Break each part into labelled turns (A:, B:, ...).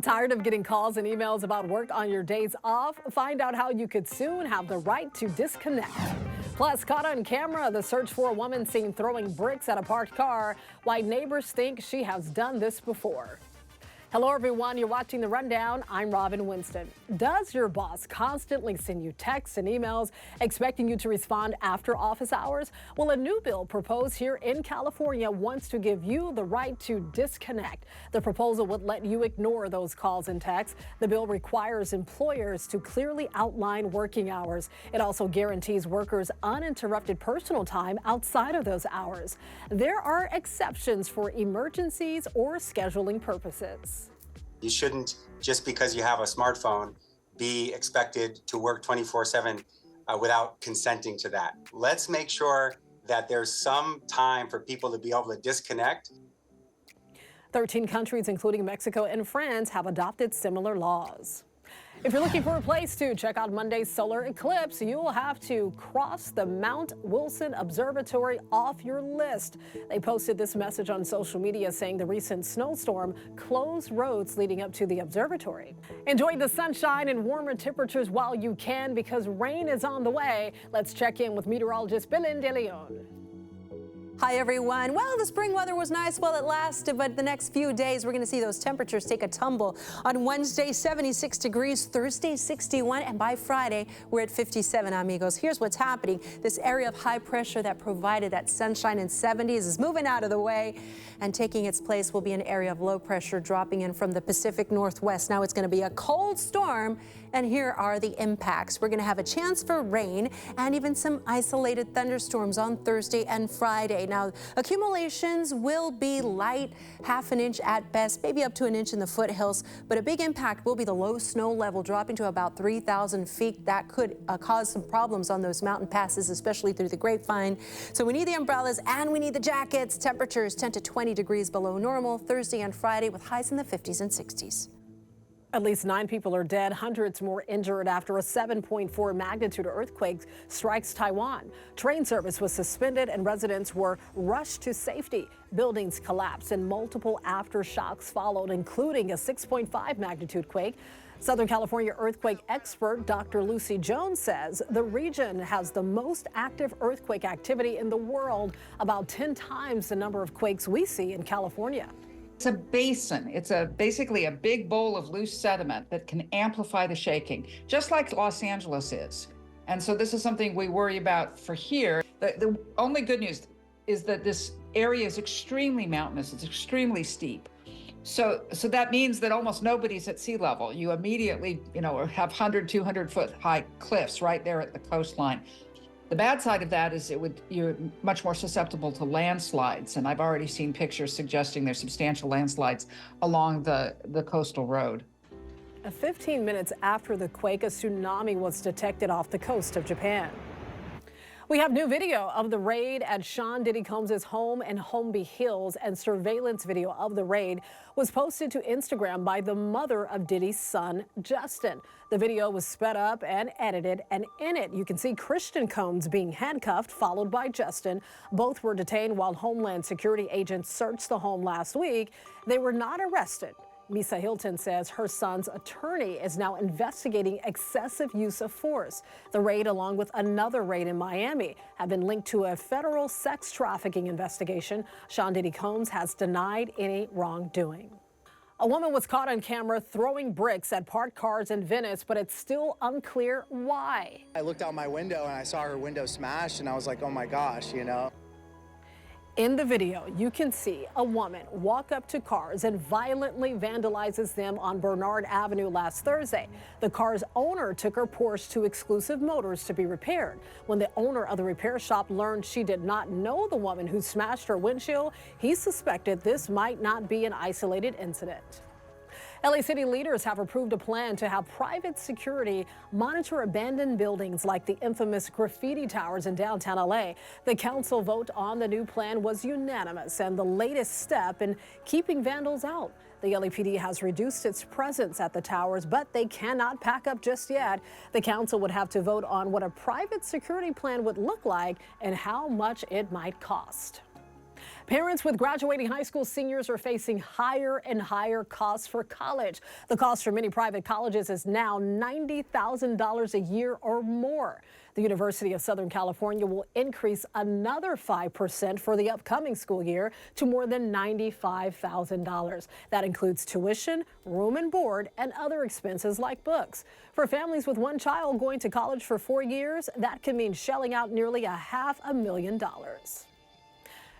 A: Tired of getting calls and emails about work on your days off? Find out how you could soon have the right to disconnect. Plus, caught on camera, the search for a woman seen throwing bricks at a parked car, why neighbors think she has done this before. Hello, everyone. You're watching The Rundown. I'm Robin Winston. Does your boss constantly send you texts and emails expecting you to respond after office hours? Well, a new bill proposed here in California wants to give you the right to disconnect. The proposal would let you ignore those calls and texts. The bill requires employers to clearly outline working hours. It also guarantees workers uninterrupted personal time outside of those hours. There are exceptions for emergencies or scheduling purposes.
B: You shouldn't, just because you have a smartphone, be expected to work 24/7 without consenting to that. Let's make sure that there's some time for people to be able to disconnect.
A: 13 countries, including Mexico and France, have adopted similar laws. If you're looking for a place to check out Monday's solar eclipse, you will have to cross the Mount Wilson Observatory off your list. They posted this message on social media saying the recent snowstorm closed roads leading up to the observatory. Enjoy the sunshine and warmer temperatures while you can, because rain is on the way. Let's check in with meteorologist Belen De Leon.
C: Hi, everyone. Well, the spring weather was nice while it lasted, but the next few days we're going to see those temperatures take a tumble. On Wednesday, 76 degrees, Thursday, 61, and by Friday, we're at 57, amigos. Here's what's happening. This area of high pressure that provided that sunshine in 70s is moving out of the way, and taking its place will be an area of low pressure dropping in from the Pacific Northwest. Now it's going to be a cold storm, and here are the impacts. We're going to have a chance for rain and even some isolated thunderstorms on Thursday and Friday. Now, accumulations will be light, half an inch at best, maybe up to an inch in the foothills, but a big impact will be the low snow level dropping to about 3,000 feet. That could cause some problems on those mountain passes, especially through the Grapevine. So we need the umbrellas and we need the jackets. Temperatures 10 to 20 degrees below normal Thursday and Friday with highs in the 50s and 60s.
A: At least 9 people are dead, hundreds more injured after a 7.4 magnitude earthquake strikes Taiwan. Train service was suspended and residents were rushed to safety. Buildings collapsed and multiple aftershocks followed, including a 6.5 magnitude quake. Southern California earthquake expert Dr. Lucy Jones says the region has the most active earthquake activity in the world, about 10 times the number of quakes we see in California.
D: It's a basin. It's basically a big bowl of loose sediment that can amplify the shaking, just like Los Angeles is. And so this is something we worry about for here. The only good news is that this area is extremely mountainous. It's extremely steep. So that means that almost nobody's at sea level. You immediately, have 100, 200 foot high cliffs right there at the coastline. The bad side of that is you're much more susceptible to landslides, and I've already seen pictures suggesting there's substantial landslides along the coastal road.
A: 15 minutes after the quake, a tsunami was detected off the coast of Japan. We have new video of the raid at Sean Diddy Combs' home in Holmby Hills, and surveillance video of the raid was posted to Instagram by the mother of Diddy's son, Justin. The video was sped up and edited, and in it you can see Christian Combs being handcuffed, followed by Justin. Both were detained while Homeland Security agents searched the home last week. They were not arrested. Misa Hilton says her son's attorney is now investigating excessive use of force. The raid, along with another raid in Miami, have been linked to a federal sex trafficking investigation. Sean Diddy Combs has denied any wrongdoing. A woman was caught on camera throwing bricks at parked cars in Venice, but it's still unclear why.
E: I looked out my window and I saw her window smashed, and I was like, oh my gosh,
A: In the video, you can see a woman walk up to cars and violently vandalizes them on Bernard Avenue last Thursday. The car's owner took her Porsche to Exclusive Motors to be repaired. When the owner of the repair shop learned she did not know the woman who smashed her windshield, he suspected this might not be an isolated incident. LA City leaders have approved a plan to have private security monitor abandoned buildings like the infamous Graffiti Towers in downtown LA. The council vote on the new plan was unanimous and the latest step in keeping vandals out. The LAPD has reduced its presence at the towers, but they cannot pack up just yet. The council would have to vote on what a private security plan would look like and how much it might cost. Parents with graduating high school seniors are facing higher and higher costs for college. The cost for many private colleges is now $90,000 a year or more. The University of Southern California will increase another 5% for the upcoming school year to more than $95,000. That includes tuition, room and board, and other expenses like books. For families with one child going to college for 4 years, that can mean shelling out nearly $500,000.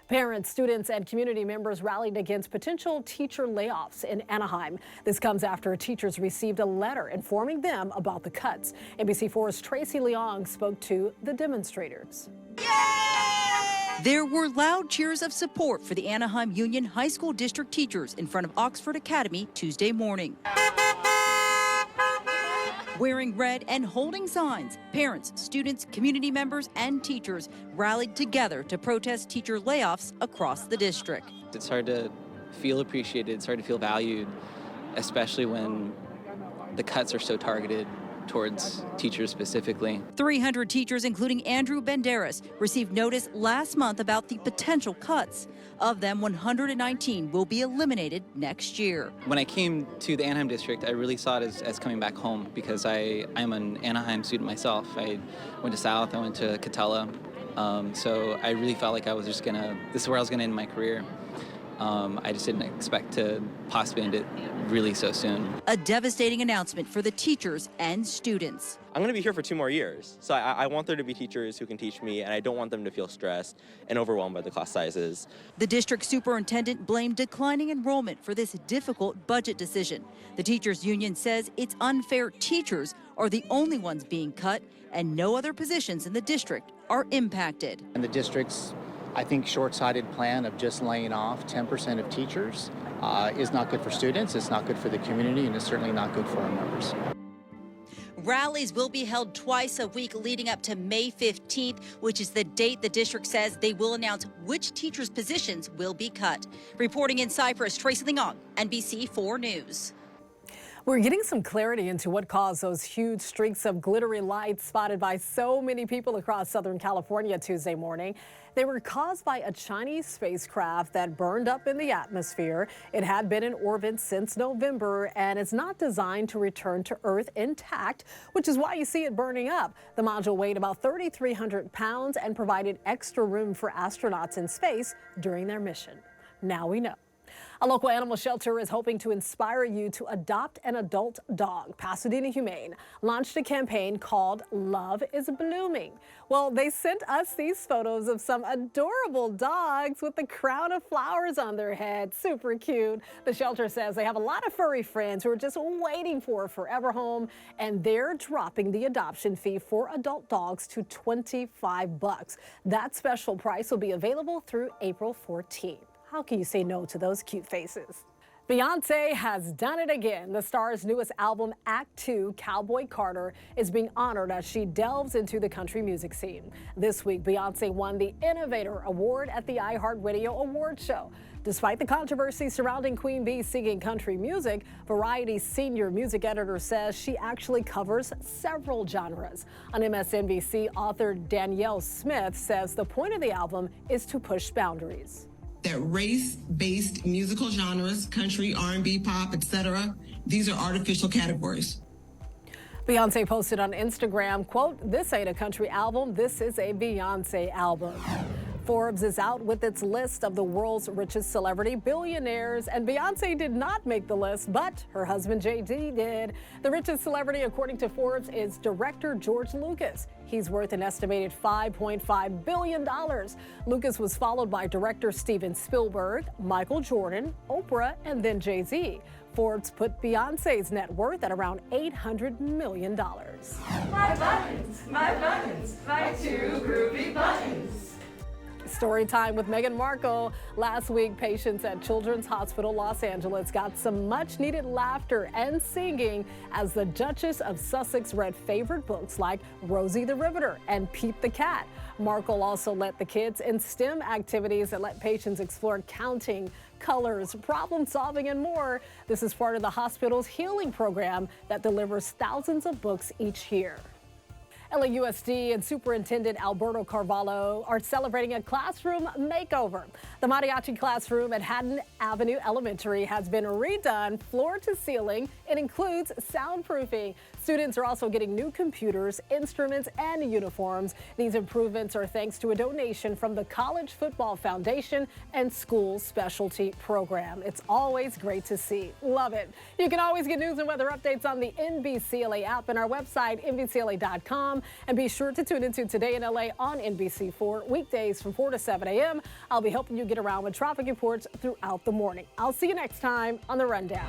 A: Parents, students, and community members rallied against potential teacher layoffs in Anaheim. This comes after teachers received a letter informing them about the cuts. NBC4's Tracy Leong spoke to the demonstrators.
F: There were loud cheers of support for the Anaheim Union High School District teachers in front of Oxford Academy Tuesday morning. Wearing red and holding signs, parents, students, community members, and teachers rallied together to protest teacher layoffs across the district.
G: It's hard to feel appreciated, it's hard to feel valued, especially when the cuts are so targeted towards teachers specifically.
F: 300 teachers, including Andrew Banderas, received notice last month about the potential cuts. Of them, 119 will be eliminated next year.
G: When I came to the Anaheim district, I really saw it as coming back home because I'm an Anaheim student myself. I went to South, I went to Catella, so I really felt like this is where I was gonna end my career. I just didn't expect to possibly end it really so soon.
F: A devastating announcement for the teachers and students.
H: I'm going to be here for 2 more years, so I want there to be teachers who can teach me, and I don't want them to feel stressed and overwhelmed by the class sizes.
F: The district superintendent blamed declining enrollment for this difficult budget decision. The teachers union says it's unfair teachers are the only ones being cut and no other positions in the district are impacted.
I: And the district's, I think, short-sighted plan of just laying off 10% of teachers is not good for students, it's not good for the community, and it's certainly not good for our members.
F: Rallies will be held twice a week leading up to May 15th, which is the date the district says they will announce which teachers' positions will be cut. Reporting in Cyprus, Tracy Leong, NBC4 News.
A: We're getting some clarity into what caused those huge streaks of glittery lights spotted by so many people across Southern California Tuesday morning. They were caused by a Chinese spacecraft that burned up in the atmosphere. It had been in orbit since November, and it's not designed to return to Earth intact, which is why you see it burning up. The module weighed about 3,300 pounds and provided extra room for astronauts in space during their mission. Now we know. A local animal shelter is hoping to inspire you to adopt an adult dog. Pasaden Humane launched a campaign called Love is Blooming. Well, they sent us these photos of some adorable dogs with the crown of flowers on their heads. Super cute. The shelter says they have a lot of furry friends who are just waiting for a forever home, and they're dropping the adoption fee for adult dogs to $25. That special price will be available through April 14th. How can you say no to those cute faces? Beyonce has done it again. The star's newest album, Act 2, Cowboy Carter, is being honored as she delves into the country music scene. This week, Beyonce won the Innovator Award at the iHeartRadio Awards show. Despite the controversy surrounding Queen Bee singing country music, Variety's senior music editor says she actually covers several genres. On MSNBC, author Danielle Smith says the point of the album is to push boundaries.
J: That race-based musical genres, country, R&B, pop, etc., these are artificial categories.
A: Beyonce posted on Instagram, quote, "This ain't a country album, this is a Beyonce album." Forbes is out with its list of the world's richest celebrity billionaires, and Beyonce did not make the list, but her husband Jay-Z did. The richest celebrity, according to Forbes, is director George Lucas. He's worth an estimated $5.5 billion. Lucas was followed by director Steven Spielberg, Michael Jordan, Oprah, and then Jay-Z. Forbes put Beyonce's net worth at around $800 million.
K: My buttons, my 2 groovy buttons.
A: Story time with Meghan Markle. Last week, patients at Children's Hospital Los Angeles got some much-needed laughter and singing as the Duchess of Sussex read favorite books like Rosie the Riveter and Pete the Cat. Markle also let the kids in STEM activities that let patients explore counting, colors, problem solving, and more. This is part of the hospital's healing program that delivers thousands of books each year. LAUSD and Superintendent Alberto Carvalho are celebrating a classroom makeover. The mariachi classroom at Haddon Avenue Elementary has been redone floor to ceiling. It includes soundproofing. Students are also getting new computers, instruments, and uniforms. These improvements are thanks to a donation from the College Football Foundation and School Specialty Program. It's always great to see. Love it. You can always get news and weather updates on the NBCLA app and our website, NBCLA.com. And be sure to tune into Today in LA on NBC4 weekdays from 4 to 7 a.m. I'll be helping you get around with traffic reports throughout the morning. I'll see you next time on The Rundown.